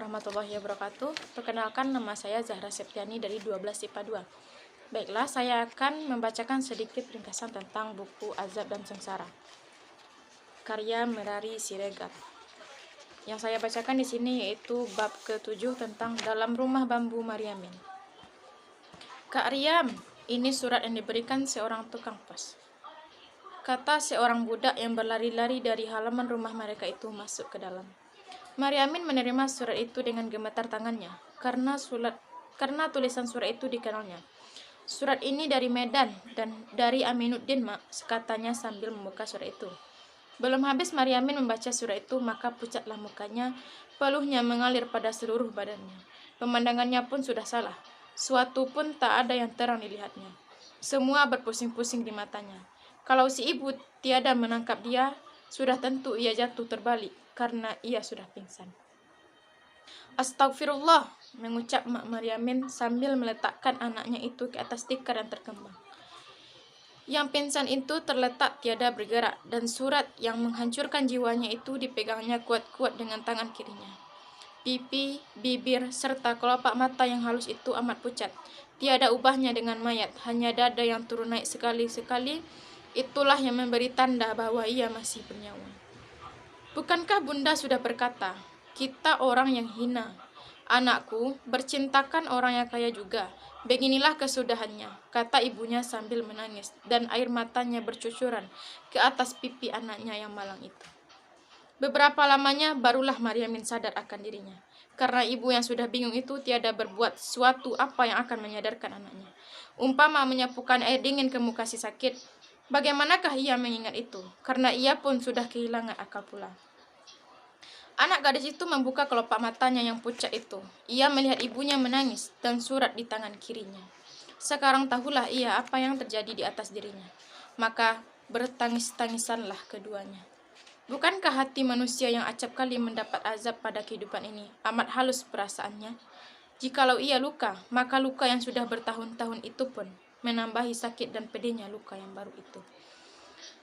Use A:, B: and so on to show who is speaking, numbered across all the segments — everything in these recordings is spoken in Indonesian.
A: warahmatullahi wabarakatuh. Perkenalkan, nama saya Zahra Septiani dari 12 IPA 2. Baiklah, saya akan membacakan sedikit ringkasan tentang buku Azab dan Sengsara, karya Merari Siregar. Yang saya bacakan di sini yaitu bab ke-7 tentang Dalam Rumah Bambu Mariamin. Kak Riam, ini surat yang diberikan seorang tukang pos, kata seorang budak yang berlari-lari dari halaman rumah mereka itu masuk ke dalam. Mariamin menerima surat itu dengan gemetar tangannya, karena tulisan surat itu dikenalnya. Surat ini dari Medan dan dari Aminuddin, Mak, katanya sambil membuka surat itu. Belum habis Mariamin membaca surat itu, maka pucatlah mukanya, peluhnya mengalir pada seluruh badannya. Pemandangannya pun sudah salah, suatu pun tak ada yang terang dilihatnya. Semua berpusing-pusing di matanya. Kalau si ibu tiada menangkap dia, sudah tentu ia jatuh terbalik, karena ia sudah pingsan. Astagfirullah, mengucap Mak Mariamin sambil meletakkan anaknya itu ke atas tikar yang terkembang. Yang pingsan itu terletak tiada bergerak, dan surat yang menghancurkan jiwanya itu dipegangnya kuat-kuat dengan tangan kirinya. Pipi, bibir, serta kelopak mata yang halus itu amat pucat. Tiada ubahnya dengan mayat, hanya dada yang turun naik sekali-sekali. Itulah yang memberi tanda bahwa ia masih bernyawa. Bukankah Bunda sudah berkata, kita orang yang hina. Anakku, bercintakan orang yang kaya juga. Beginilah kesudahannya, kata ibunya sambil menangis, dan air matanya bercucuran ke atas pipi anaknya yang malang itu. Beberapa lamanya barulah Mariamin sadar akan dirinya, karena ibu yang sudah bingung itu tiada berbuat suatu apa yang akan menyadarkan anaknya. Umpama menyapukan air dingin ke muka si sakit, bagaimanakah ia mengingat itu, karena ia pun sudah kehilangan akal pula. Anak gadis itu membuka kelopak matanya yang pucat itu. Ia melihat ibunya menangis dan surat di tangan kirinya. Sekarang tahulah ia apa yang terjadi di atas dirinya. Maka bertangis-tangisanlah keduanya. Bukankah hati manusia yang acap kali mendapat azab pada kehidupan ini amat halus perasaannya? Jikalau ia luka, maka luka yang sudah bertahun-tahun itu pun menambahi sakit dan pedihnya luka yang baru itu.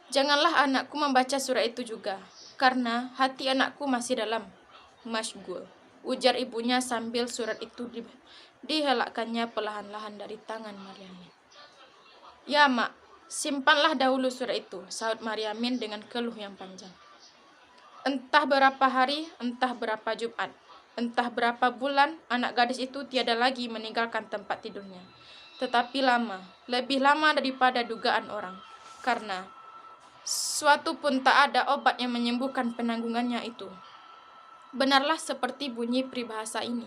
A: Janganlah anakku membaca surat itu juga, karena hati anakku masih dalam masyghul, ujar ibunya sambil surat itu dihelakkannya perlahan-lahan dari tangan Mariamin. Ya, Mak, simpanlah dahulu surat itu, sahut Mariamin dengan keluh yang panjang. Entah berapa hari, entah berapa Jumat, entah berapa bulan, anak gadis itu tiada lagi meninggalkan tempat tidurnya. Tetapi lama, lebih lama daripada dugaan orang, karena suatu pun tak ada obat yang menyembuhkan penanggungannya itu. Benarlah seperti bunyi peribahasa ini.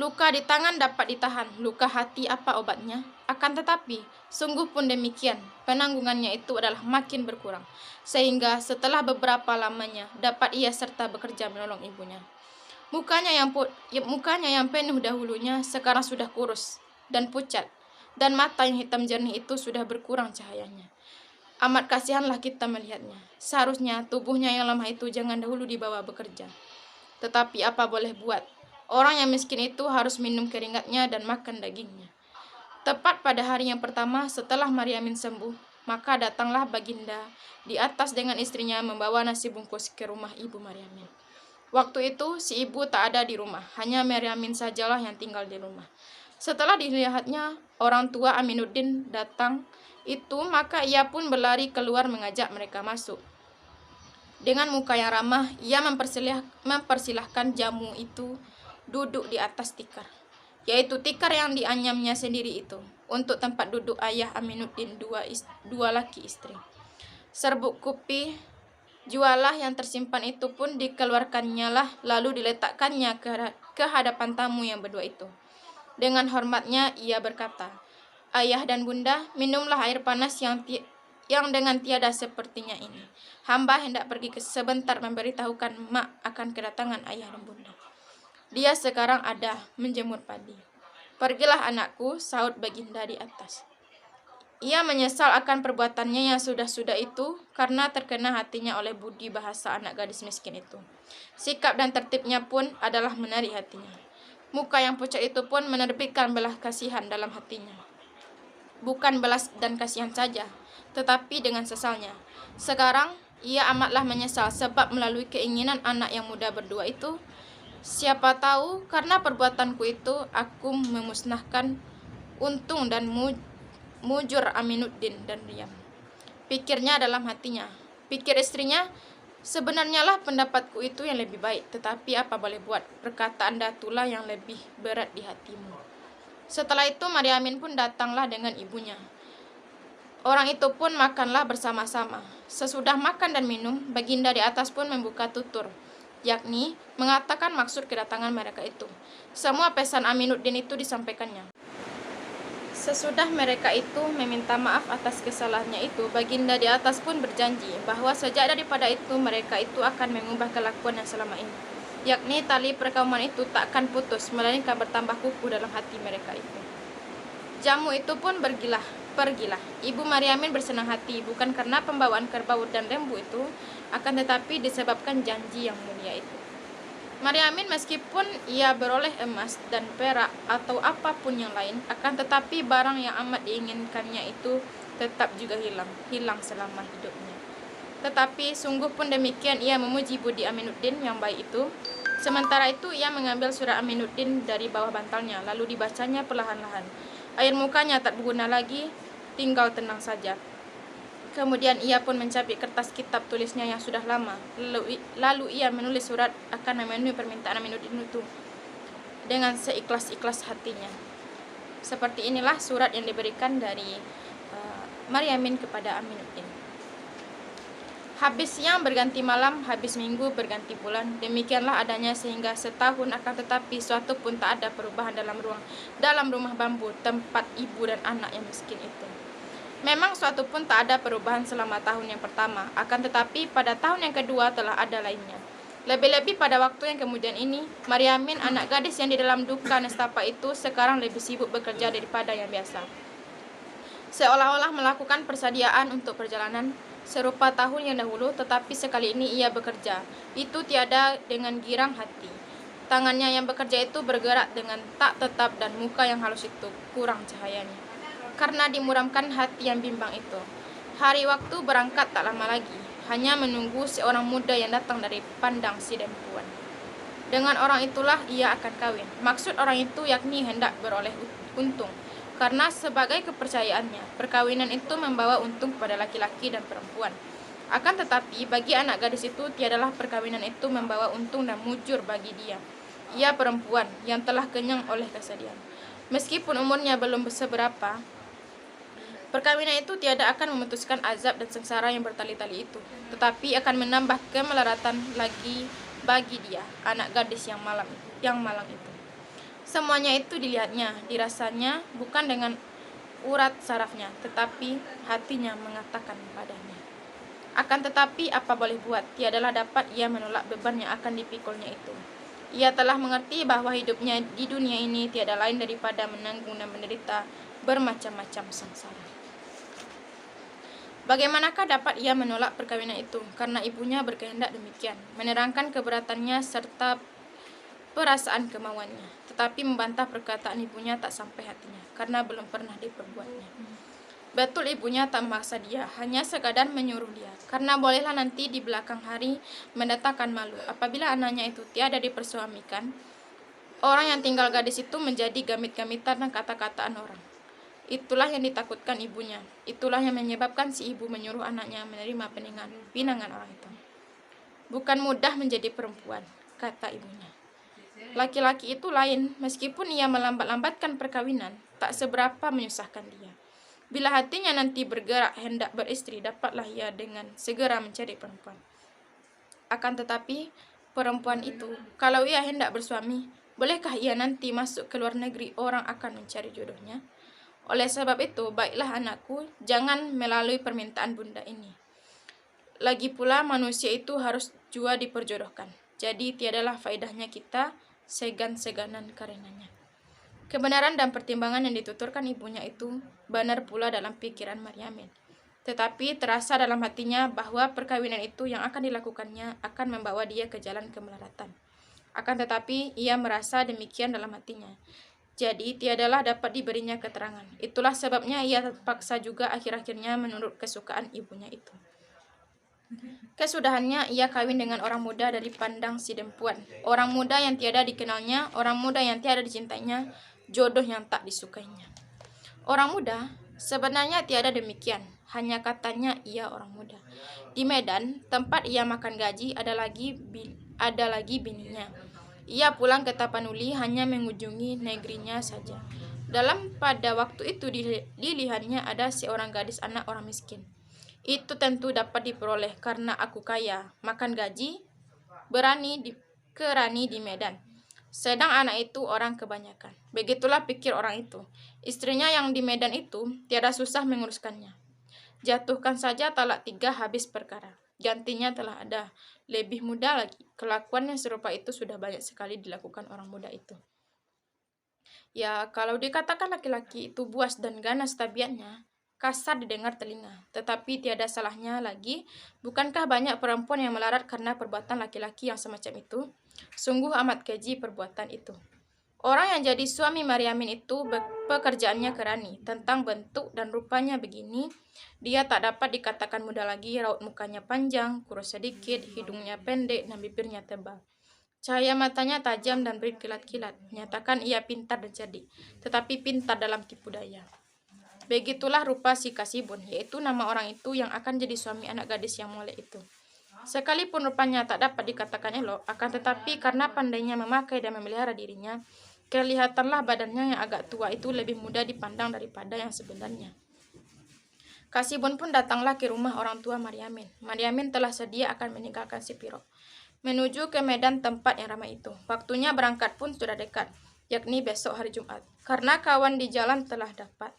A: Luka di tangan dapat ditahan, luka hati apa obatnya? Akan tetapi, sungguh pun demikian, penanggungannya itu adalah makin berkurang. Sehingga setelah beberapa lamanya, dapat ia serta bekerja menolong ibunya. Mukanya yang penuh dahulunya sekarang sudah kurus dan pucat, dan mata yang hitam jernih itu sudah berkurang cahayanya. Amat kasihanlah kita melihatnya. Seharusnya tubuhnya yang lemah itu jangan dahulu dibawa bekerja. Tetapi apa boleh buat, orang yang miskin itu harus minum keringatnya dan makan dagingnya. Tepat pada hari yang pertama setelah Mariamin sembuh, maka datanglah Baginda di atas dengan istrinya membawa nasi bungkus ke rumah ibu Mariamin. Waktu itu si ibu tak ada di rumah, hanya Mariamin sajalah yang tinggal di rumah. Setelah dilihatnya orang tua Aminuddin datang itu, maka ia pun berlari keluar mengajak mereka masuk. Dengan muka yang ramah, ia mempersilahkan jamu itu duduk di atas tikar, yaitu tikar yang dianyamnya sendiri itu, untuk tempat duduk ayah Aminuddin dua laki istri. Serbuk kopi jualah yang tersimpan itu pun dikeluarkannya lah, lalu diletakkannya ke hadapan tamu yang berdua itu. Dengan hormatnya ia berkata, Ayah dan Bunda, minumlah air panas yang dengan tiada sepertinya ini. Hamba hendak pergi sebentar memberitahukan Mak akan kedatangan ayah dan Bunda. Dia sekarang ada menjemur padi. Pergilah anakku, sahut Baginda di atas. Ia menyesal akan perbuatannya yang sudah-sudah itu, karena terkena hatinya oleh budi bahasa anak gadis miskin itu. Sikap dan tertibnya pun adalah menarik hatinya. Muka yang pucat itu pun menerbitkan belas kasihan dalam hatinya. Bukan belas dan kasihan saja, tetapi dengan sesalnya. Sekarang ia amatlah menyesal sebab melalui keinginan anak yang muda berdua itu, Siapa tahu karena perbuatanku itu aku memusnahkan Untung dan mujur Aminuddin dan Riyam. Pikirnya dalam hatinya. Pikir istrinya, sebenarnya lah pendapatku itu yang lebih baik, tetapi apa boleh buat, perkataan Datulah yang lebih berat di hatimu. Setelah itu Mariamin pun datanglah dengan ibunya. Orang itu pun makanlah bersama-sama. Sesudah makan dan minum, Baginda di atas pun membuka tutur, yakni mengatakan maksud kedatangan mereka itu. Semua pesan Aminuddin itu disampaikannya. Sesudah mereka itu meminta maaf atas kesalahannya itu, Baginda di atas pun berjanji bahwa sejak daripada itu mereka itu akan mengubah kelakuan yang selama ini, yakni tali perkauman itu tak akan putus, melainkan bertambah kukuh dalam hati mereka itu. Jamu itu pun pergilah. Ibu Mariamin bersenang hati, bukan karena pembawaan kerbau dan lembu itu, akan tetapi disebabkan janji yang mulia itu. Mariamin meskipun ia beroleh emas dan perak atau apapun yang lain, akan tetapi barang yang amat diinginkannya itu tetap juga hilang selama hidupnya. Tetapi sungguh pun demikian ia memuji budi Aminuddin yang baik itu. Sementara itu ia mengambil surat Aminuddin dari bawah bantalnya, lalu dibacanya perlahan-lahan. Air mukanya tak berguna lagi, tinggal tenang saja. Kemudian ia pun mencabik kertas kitab tulisnya yang sudah lama. Lalu ia menulis surat akan memenuhi permintaan Aminuddin itu dengan seikhlas-ikhlas hatinya. Seperti inilah surat yang diberikan dari Mariamin kepada Aminuddin. Habis siang berganti malam, habis minggu berganti bulan. Demikianlah adanya sehingga setahun, akan tetapi suatu pun tak ada perubahan dalam rumah bambu tempat ibu dan anak yang miskin itu. Memang suatu pun tak ada perubahan selama tahun yang pertama, akan tetapi pada tahun yang kedua telah ada lainnya. Lebih-lebih pada waktu yang kemudian ini, Mariamin, anak gadis yang di dalam duka nestapa itu, sekarang lebih sibuk bekerja daripada yang biasa. Seolah-olah melakukan persediaan untuk perjalanan serupa tahun yang dahulu, tetapi sekali ini ia bekerja. Itu tiada dengan girang hati. Tangannya yang bekerja itu bergerak dengan tak tetap dan muka yang halus itu kurang cahayanya karena dimuramkan hati yang bimbang itu. Hari waktu berangkat tak lama lagi, hanya menunggu seorang muda yang datang dari Pandang Sidempuan. Dengan orang itulah ia akan kawin. Maksud orang itu yakni hendak beroleh untung, karena sebagai kepercayaannya, perkawinan itu membawa untung kepada laki-laki dan perempuan. Akan tetapi bagi anak gadis itu tiadalah perkawinan itu membawa untung dan mujur bagi dia. Ia perempuan yang telah kenyang oleh kesedihan. Meskipun umurnya belum seberapa, perkawinan itu tiada akan memutuskan azab dan sengsara yang bertali-tali itu, tetapi akan menambah kemelaratan lagi bagi dia, anak gadis yang malang itu. Semuanya itu dilihatnya, dirasanya, bukan dengan urat sarafnya, tetapi hatinya mengatakan padanya. Akan tetapi apa boleh buat, tiadalah dapat ia menolak beban yang akan dipikulnya itu. Ia telah mengerti bahwa hidupnya di dunia ini tiada lain daripada menanggung dan menderita bermacam-macam sengsara. Bagaimanakah dapat ia menolak perkawinan itu? Karena ibunya berkehendak demikian, menerangkan keberatannya serta perasaan kemauannya. Tetapi membantah perkataan ibunya tak sampai hatinya, karena belum pernah diperbuatnya. Betul ibunya tak memaksa dia, hanya sekadar menyuruh dia, karena bolehlah nanti di belakang hari mendatangkan malu apabila anaknya itu tiada dipersuamikan. Orang yang tinggal gadis itu menjadi gamit-gamitan dan kata-kataan orang. Itulah yang ditakutkan ibunya. Itulah yang menyebabkan si ibu menyuruh anaknya menerima pinangan orang itu. Bukan mudah menjadi perempuan, kata ibunya. Laki-laki itu lain, meskipun ia melambat-lambatkan perkawinan, tak seberapa menyusahkan dia. Bila hatinya nanti bergerak hendak beristri, dapatlah ia dengan segera mencari perempuan. Akan tetapi, perempuan itu, kalau ia hendak bersuami, bolehkah ia nanti masuk ke luar negeri, orang akan mencari jodohnya? Oleh sebab itu, baiklah anakku, jangan melalui permintaan bunda ini. Lagi pula manusia itu harus jua diperjodohkan. Jadi tiadalah faedahnya kita segan-seganan karenanya. Kebenaran dan pertimbangan yang dituturkan ibunya itu benar pula dalam pikiran Mariamin. Tetapi terasa dalam hatinya bahwa perkawinan itu yang akan dilakukannya akan membawa dia ke jalan kemelaratan. Akan tetapi ia merasa demikian dalam hatinya. Jadi tiadalah dapat diberinya keterangan. Itulah sebabnya ia terpaksa juga akhir-akhirnya menurut kesukaan ibunya itu. Kesudahannya ia kawin dengan orang muda dari pandang si Dempuan. Orang muda yang tiada dikenalnya, orang muda yang tiada dicintainya, jodoh yang tak disukainya. Orang muda sebenarnya tiada demikian, hanya katanya ia orang muda. Di Medan, tempat ia makan gaji, ada lagi bininya. Ia pulang ke Tapanuli hanya mengunjungi negerinya saja. Pada waktu itu dilihatnya ada seorang gadis anak orang miskin. Itu tentu dapat diperoleh karena aku kaya, makan gaji, kerani di Medan. Sedang anak itu orang kebanyakan. Begitulah pikir orang itu. Istrinya yang di Medan itu tiada susah menguruskannya. Jatuhkan saja talak 3 habis perkara. Gantinya telah ada. Lebih muda lagi. Kelakuan yang serupa itu sudah banyak sekali dilakukan orang muda itu. Ya, kalau dikatakan laki-laki itu buas dan ganas tabiatnya, kasar didengar telinga. Tetapi tiada salahnya lagi, bukankah banyak perempuan yang melarat karena perbuatan laki-laki yang semacam itu? Sungguh amat keji perbuatan itu. Orang yang jadi suami Mariamin itu pekerjaannya kerani. Tentang bentuk dan rupanya begini, dia tak dapat dikatakan muda lagi. Raut mukanya panjang, kurus sedikit, hidungnya pendek, dan bibirnya tebal. Cahaya matanya tajam dan berkilat-kilat. Nyatakan ia pintar dan cerdik, tetapi pintar dalam tipu daya. Begitulah rupa si Kasibun, yaitu nama orang itu yang akan jadi suami anak gadis yang molek itu. Sekalipun rupanya tak dapat dikatakan elok, akan tetapi karena pandainya memakai dan memelihara dirinya, kelihatanlah badannya yang agak tua itu lebih mudah dipandang daripada yang sebenarnya. Kasibun pun datanglah ke rumah orang tua Mariamin. Mariamin telah sedia akan meninggalkan si Piro, menuju ke Medan tempat yang ramai itu. Waktunya berangkat pun sudah dekat, yakni besok hari Jumat. Karena kawan di jalan telah dapat.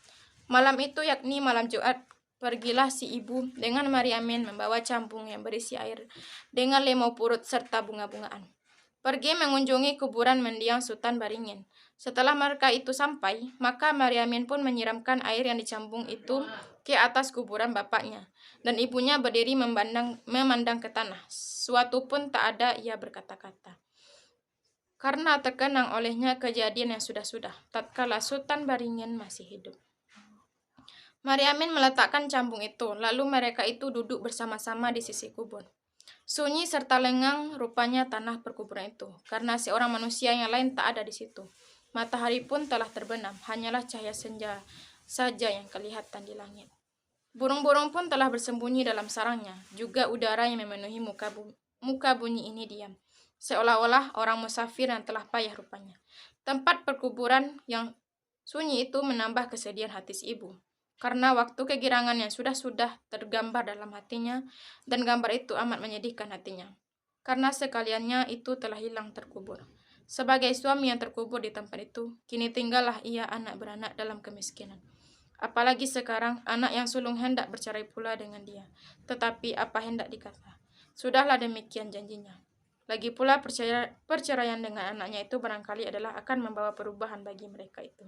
A: Malam itu yakni malam Jumat, pergilah si ibu dengan Mariamin membawa cambung yang berisi air dengan lemau purut serta bunga-bungaan. Pergi mengunjungi kuburan mendiang Sultan Baringin. Setelah mereka itu sampai, maka Mariamin pun menyiramkan air yang dicambung itu ke atas kuburan bapaknya. Dan ibunya berdiri memandang ke tanah. Suatu pun tak ada ia berkata-kata. Karena terkenang olehnya kejadian yang sudah-sudah, tatkala Sultan Baringin masih hidup. Mariamin meletakkan cambung itu, lalu mereka itu duduk bersama-sama di sisi kubur. Sunyi serta lengang rupanya tanah perkuburan itu, karena seorang manusia yang lain tak ada di situ. Matahari pun telah terbenam, hanyalah cahaya senja saja yang kelihatan di langit. Burung-burung pun telah bersembunyi dalam sarangnya, juga udara yang memenuhi muka bumi ini diam, seolah-olah orang musafir yang telah payah rupanya. Tempat perkuburan yang sunyi itu menambah kesedihan hati si ibu. Karena waktu kegirangan yang sudah tergambar dalam hatinya, dan gambar itu amat menyedihkan hatinya. Karena sekaliannya itu telah hilang terkubur. Sebagai suami yang terkubur di tempat itu, kini tinggallah ia anak beranak dalam kemiskinan. Apalagi sekarang, anak yang sulung hendak bercerai pula dengan dia. Tetapi apa hendak dikata? Sudahlah demikian janjinya. Lagi pula perceraian dengan anaknya itu barangkali adalah akan membawa perubahan bagi mereka itu.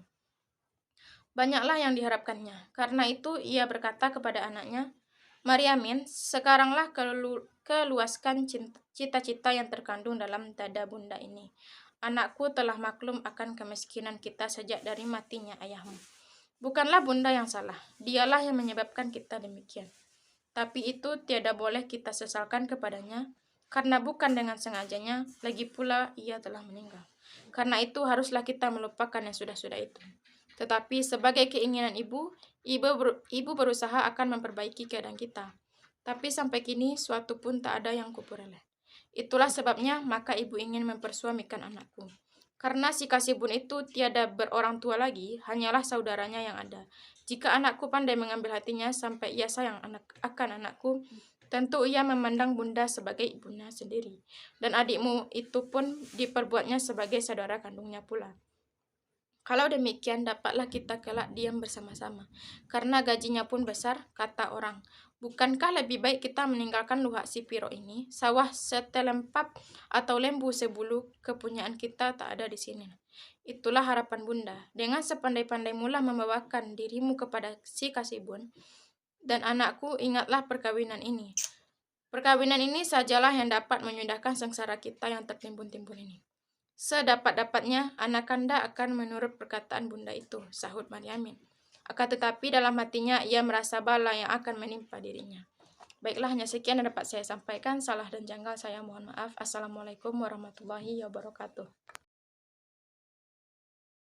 A: Banyaklah yang diharapkannya. Karena itu ia berkata kepada anaknya, Mariamin, sekaranglah keluaskan cita-cita yang terkandung dalam dada bunda ini. Anakku telah maklum akan kemiskinan kita sejak dari matinya ayahmu. Bukanlah bunda yang salah, dialah yang menyebabkan kita demikian. Tapi itu tiada boleh kita sesalkan kepadanya, karena bukan dengan sengajanya, lagi pula ia telah meninggal. Karena itu haruslah kita melupakan yang sudah-sudah itu. Tetapi sebagai keinginan ibu berusaha akan memperbaiki keadaan kita. Tapi sampai kini suatu pun tak ada yang kuperoleh. Itulah sebabnya maka ibu ingin mempersuamikan anakku. Karena si Kasibun itu tiada berorang tua lagi, hanyalah saudaranya yang ada. Jika anakku pandai mengambil hatinya sampai ia sayang akan anakku, tentu ia memandang bunda sebagai ibunya sendiri. Dan adikmu itu pun diperbuatnya sebagai saudara kandungnya pula. Kalau demikian, dapatlah kita kelak diam bersama-sama. Karena gajinya pun besar, kata orang. Bukankah lebih baik kita meninggalkan luhak si Piro ini? Sawah setelempap atau lembu sebulu kepunyaan kita tak ada di sini. Itulah harapan bunda. Dengan sepandai-pandai mula membawakan dirimu kepada si Kasibun. Dan anakku, ingatlah perkawinan ini. Perkawinan ini sajalah yang dapat menyudahkan sengsara kita yang tertimbun-timbun ini. Sedapat-dapatnya, anak Kanda akan menurut perkataan bunda itu, sahut Mariamin. Akan tetapi dalam hatinya ia merasa bala yang akan menimpa dirinya. Baiklah, hanya sekian yang dapat saya sampaikan. Salah dan janggal saya mohon maaf. Assalamualaikum warahmatullahi wabarakatuh.